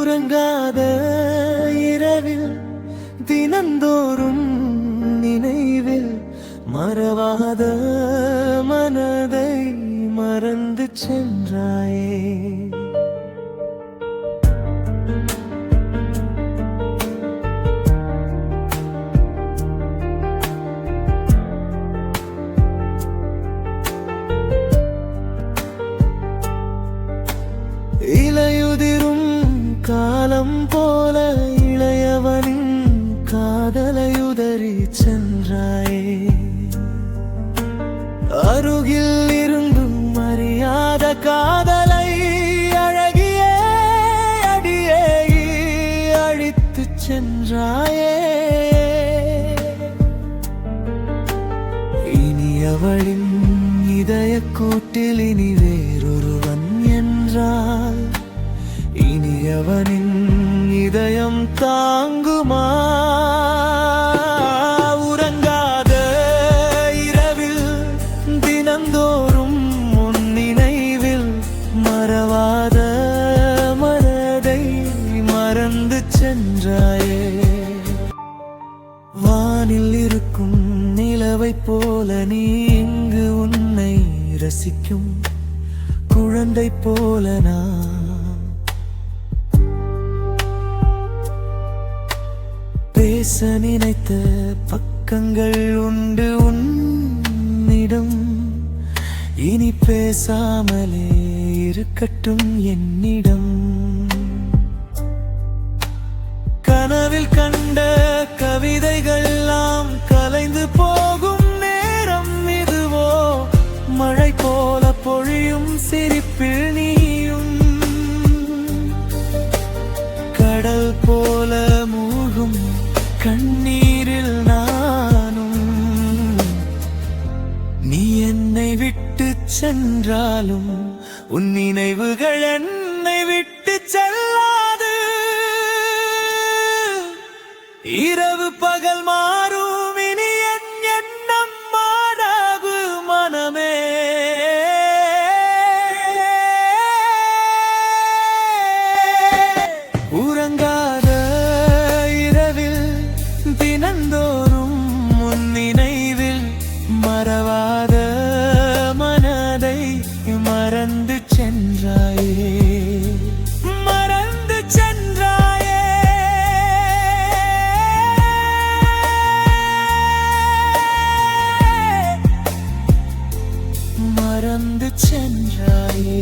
உறங்காத இரவில் தினந்தோறும் நினைவில் மறவாத மனதை மறந்து சென்றாயே. இலையுதிரும் காலம் போல இளையவனின் காதலையுதறி சென்றாயே. அருகில் இருந்தும் அறியாத காதலை அழகியே அடியே அழித்து சென்றாயே. இனியவளின் இதய கூட்டில் இனி வேறொருவன் என்றால் இனியவனின் இதயம் தாங்குமா? உறங்காத இரவில் தினந்தோறும் உன் நினைவில் மறவாத மனதை மறந்து சென்றாயே. வானில் இருக்கும் நிலவைப் போல நீ இங்கு உன்னை ரசிக்கும் குழந்தை போல நான் பேச நினைத்த பக்கங்கள் உண்டு உன்னிடம். இனி பேசாமலே இருக்கட்டும் என்னிடம். கனவில் கண்ட கவிதைகள்லாம் கலைந்து போகும் நேரம் இதுவோ. மழை போல பொழியும் சிரிப்பில் நீயும் கடல் போல மூழ்கும் கண்ணீரில் நானும். நீ என்னை விட்டு சென்றாலும் உன் நினைவுகள் என்னை விட்டு செல்லாது. இரவு பகல் மாறும் இனி என் எண்ணம் மாறாது மனமே. உறங்காத இரவில் தினந்தோறும் உன் நினைவில் மறவாத மனதை மறந்து சென்றாயே. மறந்து சென்றாயே. மறந்து சென்றாயே.